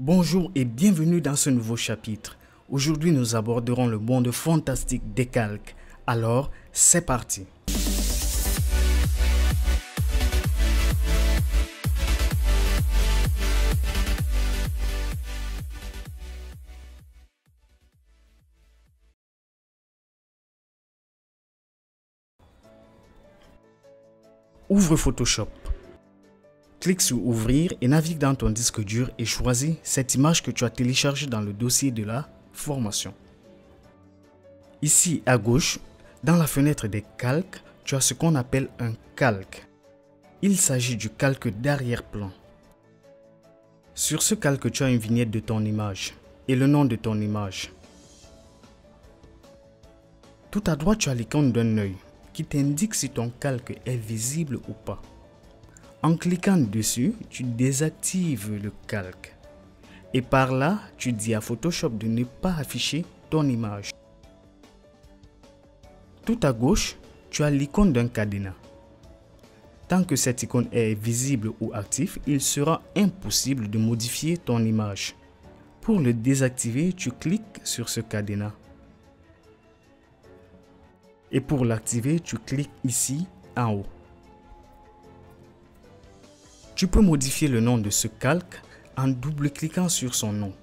Bonjour et bienvenue dans ce nouveau chapitre. Aujourd'hui, nous aborderons le monde fantastique des calques. Alors, c'est parti. Ouvre Photoshop. Clique sur Ouvrir et navigue dans ton disque dur et choisis cette image que tu as téléchargée dans le dossier de la formation. Ici à gauche, dans la fenêtre des calques, tu as ce qu'on appelle un calque. Il s'agit du calque d'arrière-plan. Sur ce calque, tu as une vignette de ton image et le nom de ton image. Tout à droite, tu as l'icône d'un œil qui t'indique si ton calque est visible ou pas. En cliquant dessus, tu désactives le calque. Et par là, tu dis à Photoshop de ne pas afficher ton image. Tout à gauche, tu as l'icône d'un cadenas. Tant que cette icône est visible ou active, il sera impossible de modifier ton image. Pour le désactiver, tu cliques sur ce cadenas. Et pour l'activer, tu cliques ici en haut. Tu peux modifier le nom de ce calque en double-cliquant sur son nom.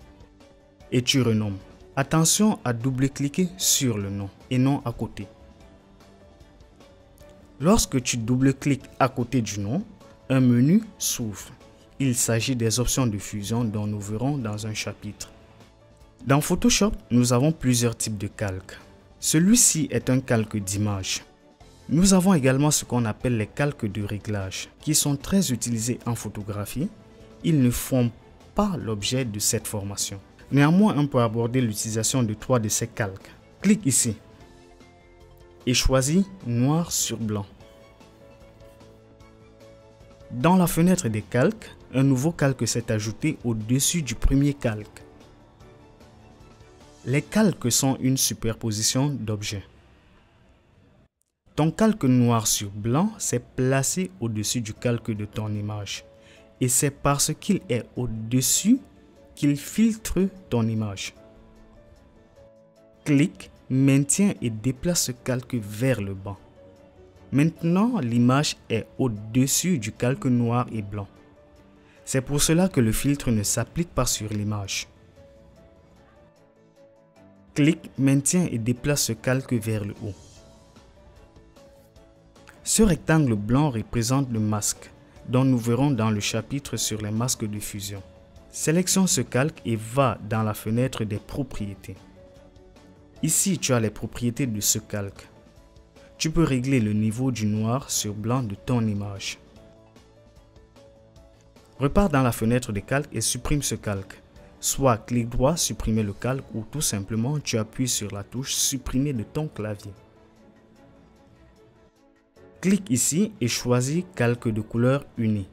Et tu renommes. Attention à double-cliquer sur le nom et non à côté. Lorsque tu double-cliques à côté du nom, un menu s'ouvre. Il s'agit des options de fusion dont nous verrons dans un chapitre. Dans Photoshop, nous avons plusieurs types de calques. Celui-ci est un calque d'image. Nous avons également ce qu'on appelle les calques de réglage, qui sont très utilisés en photographie. Ils ne font pas l'objet de cette formation. Néanmoins, on peut aborder l'utilisation de 3 de ces calques. Clique ici et choisis noir sur blanc. Dans la fenêtre des calques, un nouveau calque s'est ajouté au-dessus du premier calque. Les calques sont une superposition d'objets. Ton calque noir sur blanc s'est placé au-dessus du calque de ton image. Et c'est parce qu'il est au-dessus qu'il filtre ton image. Clique, maintiens et déplace ce calque vers le bas. Maintenant, l'image est au-dessus du calque noir et blanc. C'est pour cela que le filtre ne s'applique pas sur l'image. Clique, maintiens et déplace ce calque vers le haut. Ce rectangle blanc représente le masque, dont nous verrons dans le chapitre sur les masques de fusion. Sélectionne ce calque et va dans la fenêtre des propriétés. Ici, tu as les propriétés de ce calque. Tu peux régler le niveau du noir sur blanc de ton image. Repars dans la fenêtre des calques et supprime ce calque. Soit clic droit, supprimer le calque, ou tout simplement tu appuies sur la touche supprimer de ton clavier. Clique ici et choisis calque de couleur unie.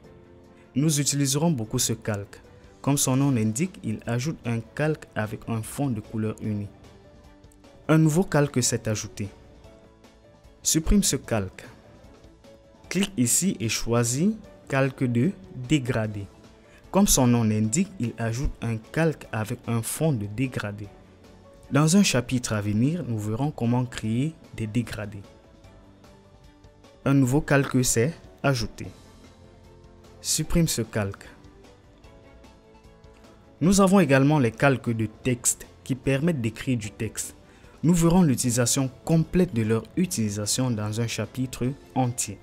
Nous utiliserons beaucoup ce calque. Comme son nom l'indique, il ajoute un calque avec un fond de couleur unie. Un nouveau calque s'est ajouté. Supprime ce calque. Clique ici et choisis calque de dégradé. Comme son nom l'indique, il ajoute un calque avec un fond de dégradé. Dans un chapitre à venir, nous verrons comment créer des dégradés. Un nouveau calque s'est ajouté. Supprime ce calque. Nous avons également les calques de texte qui permettent d'écrire du texte. Nous verrons l'utilisation complète de leur utilisation dans un chapitre entier.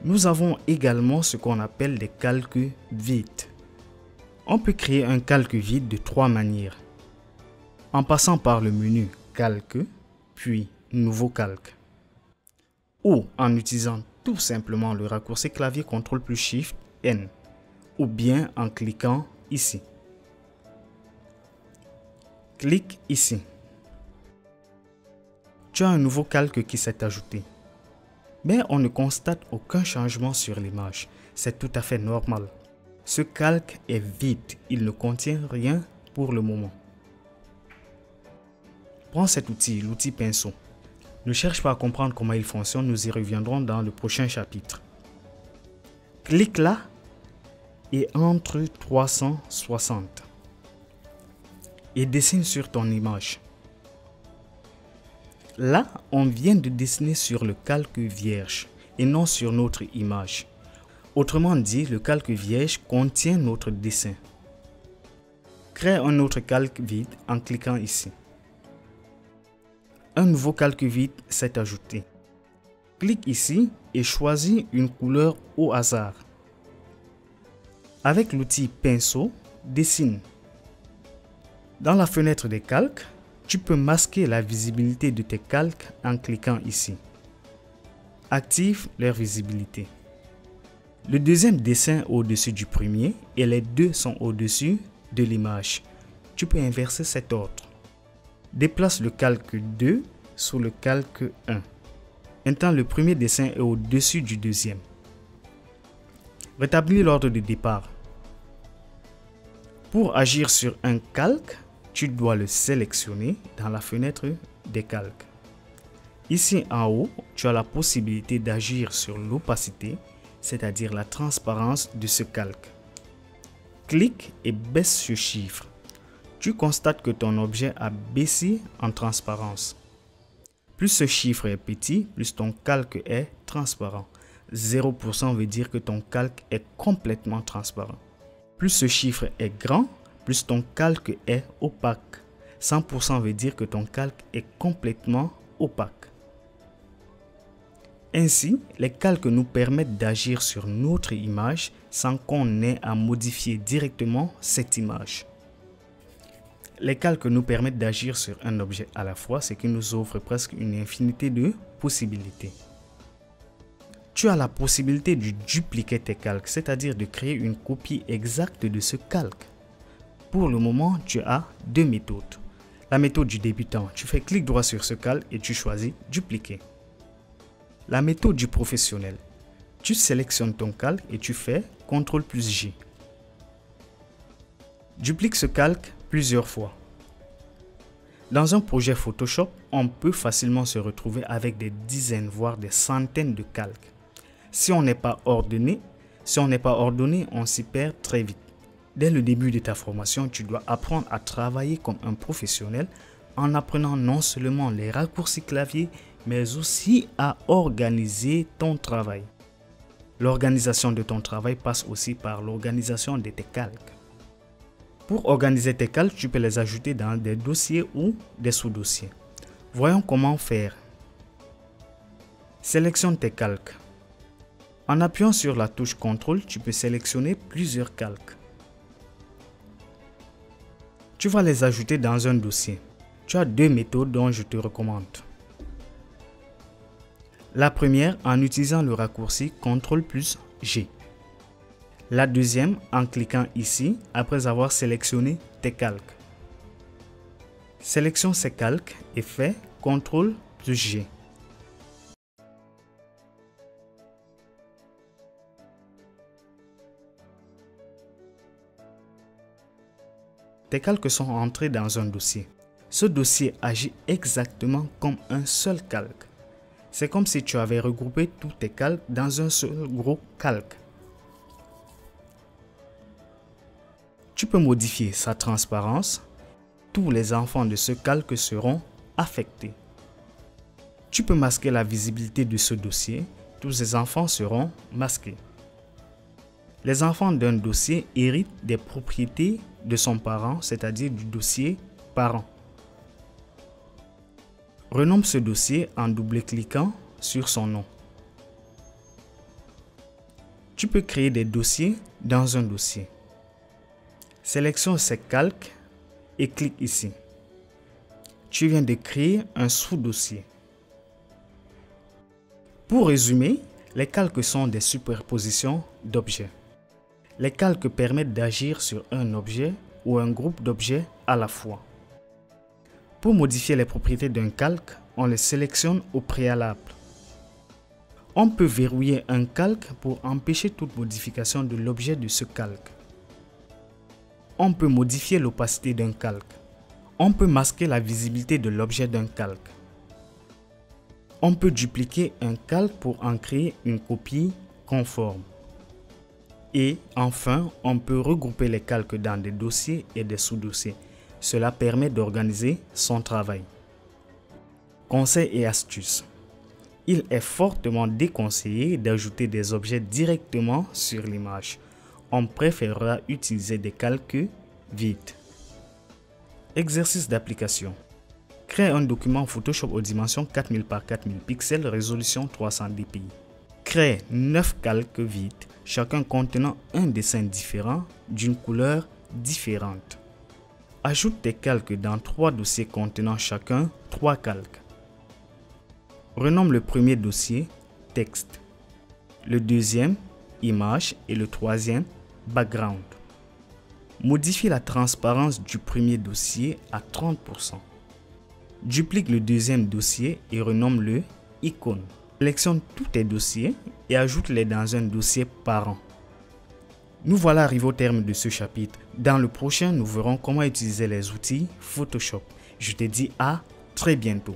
Nous avons également ce qu'on appelle des calques vides. On peut créer un calque vide de 3 manières. En passant par le menu Calque, puis Nouveau calque. Ou en utilisant tout simplement le raccourci clavier CTRL plus SHIFT N. Ou bien en cliquant ici. Clique ici. Tu as un nouveau calque qui s'est ajouté. Mais on ne constate aucun changement sur l'image. C'est tout à fait normal. Ce calque est vide. Il ne contient rien pour le moment. Prends cet outil, l'outil pinceau. Ne cherche pas à comprendre comment il fonctionne, nous y reviendrons dans le prochain chapitre. Clique là et entre 360 et dessine sur ton image. Là, on vient de dessiner sur le calque vierge et non sur notre image. Autrement dit, le calque vierge contient notre dessin. Crée un autre calque vide en cliquant ici. Un nouveau calque vide s'est ajouté. Clique ici et choisis une couleur au hasard. Avec l'outil pinceau, dessine. Dans la fenêtre des calques, tu peux masquer la visibilité de tes calques en cliquant ici. Active leur visibilité. Le deuxième dessin au-dessus du premier et les deux sont au-dessus de l'image. Tu peux inverser cet ordre. Déplace le calque 2 sous le calque 1. Maintenant, le premier dessin est au-dessus du deuxième. Rétablis l'ordre de départ. Pour agir sur un calque, tu dois le sélectionner dans la fenêtre des calques. Ici en haut, tu as la possibilité d'agir sur l'opacité, c'est-à-dire la transparence de ce calque. Clique et baisse ce chiffre. Tu constates que ton objet a baissé en transparence. Plus ce chiffre est petit, plus ton calque est transparent. 0% veut dire que ton calque est complètement transparent. Plus ce chiffre est grand, plus ton calque est opaque. 100% veut dire que ton calque est complètement opaque. Ainsi, les calques nous permettent d'agir sur notre image sans qu'on ait à modifier directement cette image. Les calques nous permettent d'agir sur un objet à la fois, ce qui nous offre presque une infinité de possibilités. Tu as la possibilité de dupliquer tes calques, c'est-à-dire de créer une copie exacte de ce calque. Pour le moment, tu as deux méthodes. La méthode du débutant, tu fais clic droit sur ce calque et tu choisis dupliquer. La méthode du professionnel, tu sélectionnes ton calque et tu fais CTRL+J. Duplique ce calque plusieurs fois. Dans un projet Photoshop, on peut facilement se retrouver avec des dizaines voire des centaines de calques. Si on n'est pas ordonné, on s'y perd très vite. Dès le début de ta formation, tu dois apprendre à travailler comme un professionnel en apprenant non seulement les raccourcis clavier, mais aussi à organiser ton travail. L'organisation de ton travail passe aussi par l'organisation de tes calques. Pour organiser tes calques, tu peux les ajouter dans des dossiers ou des sous-dossiers. Voyons comment faire. Sélectionne tes calques. En appuyant sur la touche CTRL, tu peux sélectionner plusieurs calques. Tu vas les ajouter dans un dossier. Tu as deux méthodes dont je te recommande. La première en utilisant le raccourci CTRL+G. La deuxième en cliquant ici après avoir sélectionné tes calques. Sélectionne ces calques et fais CTRL+G. Tes calques sont entrés dans un dossier. Ce dossier agit exactement comme un seul calque. C'est comme si tu avais regroupé tous tes calques dans un seul gros calque. Tu peux modifier sa transparence. Tous les enfants de ce calque seront affectés. Tu peux masquer la visibilité de ce dossier. Tous ces enfants seront masqués. Les enfants d'un dossier héritent des propriétés de son parent, c'est-à-dire du dossier parent. Renomme ce dossier en double-cliquant sur son nom. Tu peux créer des dossiers dans un dossier. Sélectionne ces calques et clique ici. Tu viens de créer un sous-dossier. Pour résumer, les calques sont des superpositions d'objets. Les calques permettent d'agir sur un objet ou un groupe d'objets à la fois. Pour modifier les propriétés d'un calque, on les sélectionne au préalable. On peut verrouiller un calque pour empêcher toute modification de l'objet de ce calque. On peut modifier l'opacité d'un calque. On peut masquer la visibilité de l'objet d'un calque. On peut dupliquer un calque pour en créer une copie conforme. Et enfin, on peut regrouper les calques dans des dossiers et des sous-dossiers. Cela permet d'organiser son travail. Conseils et astuces. Il est fortement déconseillé d'ajouter des objets directement sur l'image. On préférera utiliser des calques vides. Exercice d'application. Crée un document Photoshop aux dimensions 4000 par 4000 pixels, résolution 300 dpi. Crée 9 calques vides, chacun contenant un dessin différent d'une couleur différente. Ajoute tes calques dans 3 dossiers contenant chacun 3 calques. Renomme le premier dossier texte, le deuxième image et le troisième background. Modifie la transparence du premier dossier à 30%. Duplique le deuxième dossier et renomme-le icône. Sélectionne tous tes dossiers et ajoute-les dans un dossier parent. Nous voilà arrivés au terme de ce chapitre. Dans le prochain, nous verrons comment utiliser les outils Photoshop. Je te dis à très bientôt.